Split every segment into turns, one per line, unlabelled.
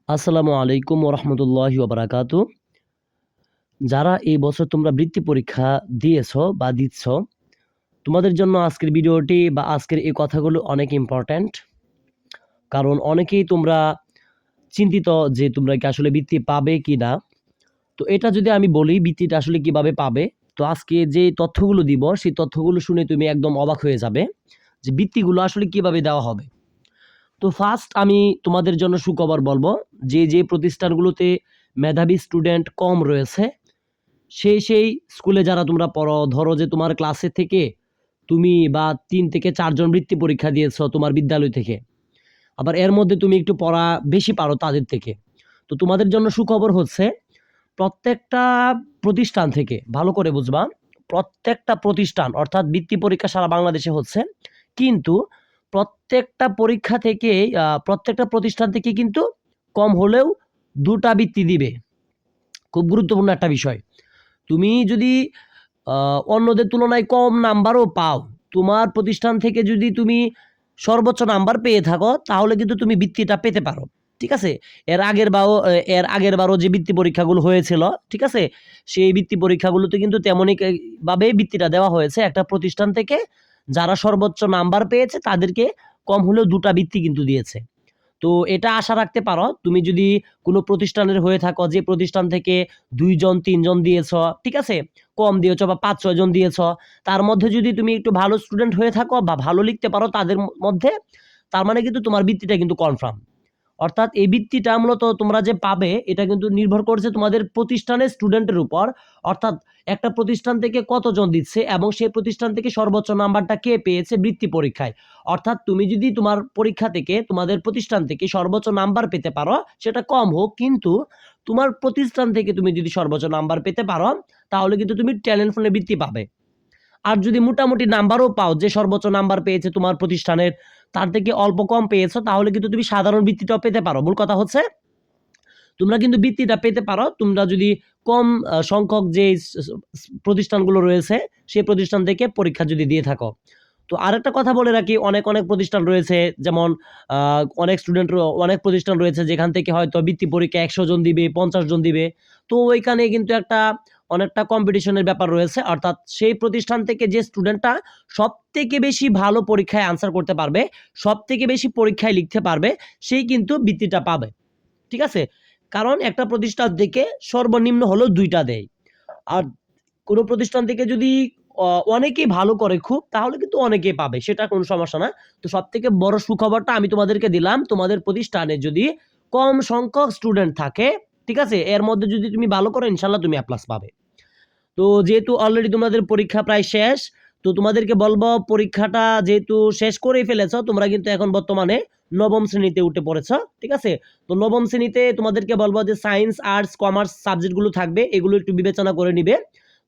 আসসালামু আলাইকুম ওরহমতুল্লাহি ওবারাকাতু। যারা এই বছর তোমরা বৃত্তি পরীক্ষা দিয়েছো বা দিচ্ছ, তোমাদের জন্য আজকের ভিডিওটি বা আজকের এই কথাগুলো অনেক ইম্পর্ট্যান্ট। কারণ অনেকেই তোমরা চিন্তিত যে তোমরা কি আসলে বৃত্তি পাবে কি না। তো এটা যদি আমি বলি বৃত্তিটা আসলে কিভাবে পাবে, তো আজকে যে তথ্যগুলো দিব সেই তথ্যগুলো শুনে তুমি একদম অবাক হয়ে যাবে যে বৃত্তিগুলো আসলে কিভাবে দেওয়া হবে। তো ফার্স্ট আমি তোমাদের জন্য সুখবর বলবো যে প্রতিষ্ঠানগুলোতে মেধাবী স্টুডেন্ট কম রয়েছে সেই স্কুলে যারা তোমরা পড়ো, ধরো যে তোমার ক্লাসে থেকে তুমি বা ৩ থেকে ৪ জন বৃত্তি পরীক্ষা দিয়েছো তোমার বিদ্যালয় থেকে। আবার এর মধ্যে তুমি একটু পড়া বেশি পারো তাদের থেকে। তো তোমাদের জন্য সুখবর হচ্ছে প্রত্যেকটা প্রতিষ্ঠান থেকে, ভালো করে বুঝবা, প্রত্যেকটা প্রতিষ্ঠান অর্থাৎ বৃত্তি পরীক্ষা সারা বাংলাদেশে হচ্ছে। কিন্তু প্রত্যেকটা পরীক্ষা থেকে প্রত্যেকটা প্রতিষ্ঠান থেকে কিন্তু কম হলেও ২ টা বৃত্তি দিবে। খুব গুরুত্বপূর্ণ একটা বিষয়। তুমি যদি অন্যদের তুলনায় কম নাম্বারও পাও, তোমার প্রতিষ্ঠান থেকে যদি তুমি সর্বোচ্চ নাম্বার পেয়ে থাকো তাহলে কিন্তু তুমি বৃত্তিটা পেতে পারো। ঠিক আছে? এর আগের বারও যে বৃত্তি পরীক্ষাগুলো হয়েছিল, ঠিক আছে? সেই বৃত্তি পরীক্ষাগুলোতে কিন্তু তেমনই ভাবে বৃত্তিটা দেওয়া হয়েছে। একটা প্রতিষ্ঠান থেকে যারা সর্বোচ্চ নাম্বার পেয়েছে তাদেরকে কম হলেও ২ টা বৃত্তি কিন্তু দিয়েছে। তো এটা আশা রাখতে পারো তুমি যদি কোনো প্রতিষ্ঠানের হয়ে থাকো যে প্রতিষ্ঠান থেকে ২ জন ৩ জন দিয়েছ, ঠিক আছে? কম দিয়েছ বা ৫-৬ জন দিয়েছ, তার মধ্যে যদি তুমি একটু ভালো স্টুডেন্ট হয়ে থাকো বা ভালো লিখতে পারো তাদের মধ্যে, তার মানে কিন্তু তোমার বৃত্তিটা কিন্তু কনফার্ম। অর্থাৎ এই বৃত্তিটা মূলত তোমরা যে পাবে এটা কিন্তু নির্ভর করছে তোমাদের প্রতিষ্ঠানের স্টুডেন্টের উপর। অর্থাৎ একটা প্রতিষ্ঠান থেকে কতজন দিচ্ছে এবং সেই প্রতিষ্ঠান থেকে সর্বোচ্চ নাম্বারটা কে পেয়েছে বৃত্তি পরীক্ষায়। অর্থাৎ তুমি যদি তোমার পরীক্ষা থেকে তোমাদের প্রতিষ্ঠান থেকে সর্বোচ্চ নাম্বার পেতে পারো, সেটা কম হোক কিন্তু তোমার প্রতিষ্ঠান থেকে তুমি যদি সর্বোচ্চ নাম্বার পেতে পারো তাহলে কিন্তু তুমি ট্যালেন্ট ফোনে বৃত্তি পাবে। আর যদি মোটামুটি নাম্বারও পাও, যে সর্বোচ্চ নাম্বার পেয়েছে তোমার প্রতিষ্ঠানের তার থেকে অল্প কম পেয়েছো, তাহলে কিন্তু তুমি সাধারণ বৃত্তিটাও পেতে পারো। মূল কথা হচ্ছে তোমরা কিন্তু বৃত্তিটা পেতে পারো তোমরা যদি কম সংখ্যক যে প্রতিষ্ঠানগুলো রয়েছে সেই প্রতিষ্ঠান থেকে পরীক্ষা যদি দিয়ে থাকো। তো আরেকটা কথা বলে রাখি, অনেক প্রতিষ্ঠান রয়েছে, যেমন অনেক প্রতিষ্ঠান রয়েছে যেখান থেকে হয়তো বৃত্তি পরীক্ষা ১০০ জন দিবে, ৫০ জন দিবে। তো ওইখানে কিন্তু অনেকটা কম্পিটিশনের ব্যাপার রয়েছে। অর্থাৎ সেই প্রতিষ্ঠান থেকে যে স্টুডেন্টটা সবথেকে বেশি ভালো পরীক্ষায় আনসার করতে পারবে, সবথেকে বেশি পরীক্ষায় লিখতে পারবে, সেই কিন্তু বৃত্তিটা পাবে। ঠিক আছে? কারণ একটা প্রতিষ্ঠান থেকে সর্বনিম্ন হলেও ২ টা দেয়। আর কোনো প্রতিষ্ঠান থেকে যদি অনেকেই ভালো করে খুব, তাহলে কিন্তু অনেকেই পাবে। সেটা কোনো সমস্যা না। তো সবথেকে বড় সুখবরটা আমি তোমাদেরকে দিলাম, তোমাদের প্রতিষ্ঠানে যদি কম সংখ্যক স্টুডেন্ট থাকে, ঠিক আছে? এর মধ্যে যদি তুমি ভালো করো ইনশাআল্লাহ তুমি A+ পাবে। তো যেহেতু অলরেডি তোমাদের পরীক্ষা প্রায় শেষ, তো তোমাদেরকে বলবো পরীক্ষাটা যেহেতু শেষ করেই ফেলেছো, তোমরা কিন্তু এখন বর্তমানে নবম শ্রেণীতে উঠে পড়েছো। ঠিক আছে? তো নবম শ্রেণীতে তোমাদেরকে বলবো যে সায়েন্স, আর্টস, কমার্স সাবজেক্টগুলো থাকবে, এগুলো একটু বিবেচনা করে নিবে।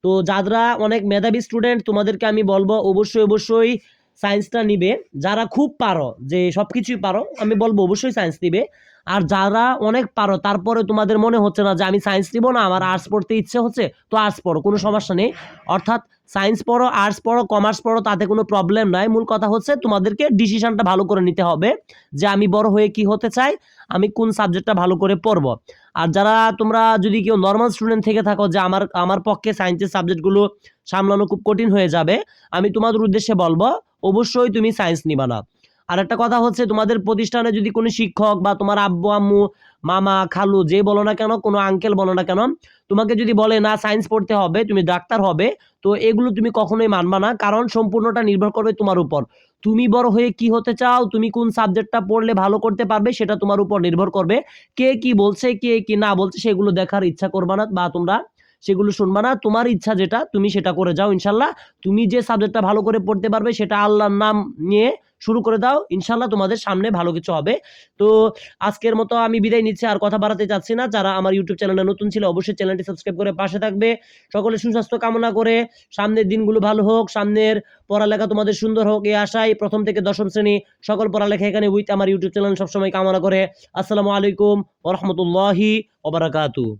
তো যারা অনেক মেধাবী স্টুডেন্ট তোমাদেরকে আমি বলবো অবশ্যই সায়েন্সটা নিবে। যারা খুব পারো, যে সবকিছুই পারো, আমি বলবো অবশ্যই সায়েন্স নিবে। আর যারা অনেক পারো তারপরে তোমাদের মনে হচ্ছে না যে আমি সায়েন্স নিব না, আমার আর্টস পড়তে ইচ্ছে হচ্ছে, তো আর্টস পড়ো, কোনো সমস্যা নেই। অর্থাৎ সায়েন্স পড়ো, আর্টস পড়ো, কমার্স পড়ো, তাতে কোনো প্রবলেম নাই। মূল কথা হচ্ছে তোমাদেরকে ডিসিশনটা ভালো করে নিতে হবে যে আমি বড় হয়ে কি হতে চাই, আমি কোন সাবজেক্টটা ভালো করে পড়বো। আর যারা তোমরা যদি কেউ নর্মাল স্টুডেন্ট থেকে থাকো যে আমার পক্ষে সায়েন্সের সাবজেক্টগুলো সামলানো খুব কঠিন হয়ে যাবে, আমি তোমাদের উদ্দেশ্যে বলবো অবশ্যই তুমি সায়েন্স নিবা না। আর একটা কথা হচ্ছে তোমাদের প্রতিষ্ঠানে যদি কোনো শিক্ষক বা তোমার আব্বু আম্মু, মামা খালু যে বলো না কেন, কোনো আঙ্কেল বলো না কেন, তোমাকে যদি বলে না সায়েন্স পড়তে হবে, তুমি ডাক্তার হবে, তো এগুলো তুমি কখনোই মানবা না। কারণ সম্পূর্ণটা নির্ভর করবে তোমার উপর। তুমি বড় হয়ে কি হতে চাও, তুমি কোন সাবজেক্টটা পড়লে ভালো করতে পারবে, সেটা তোমার উপর নির্ভর করবে। কে কি বলছে, কে কি না বলছে সেগুলো দেখার ইচ্ছা করবা না বা তোমরা সেগুলো শুনবা না। তোমার ইচ্ছা যেটা তুমি সেটা করে যাও ইনশাল্লাহ। তুমি যে সাবজেক্টটা ভালো করে পড়তে পারবে সেটা আল্লাহর নাম নিয়ে শুরু করে দাও, ইনশাল্লাহ তোমাদের সামনে ভালো কিছু হবে। তো আজকের মতো আমি বিদায় নিচ্ছি, আর কথা বাড়াতে চাচ্ছি না। যারা আমার ইউটিউব চ্যানেলে নতুন ছিল অবশ্যই চ্যানেলটি সাবস্ক্রাইব করে পাশে থাকবে। সকলের সুস্বাস্থ্য কামনা করে সামনের দিনগুলো ভালো হোক, সামনের পড়ালেখা তোমাদের সুন্দর হোক এই আশায় প্রথম থেকে দশম শ্রেণী সকল পড়ালেখা এখানে উইথ আমার ইউটিউব চ্যানেল সবসময় কামনা করে। আসসালামু আলাইকুম ওয়া রাহমাতুল্লাহি ওয়া বারাকাতুহু।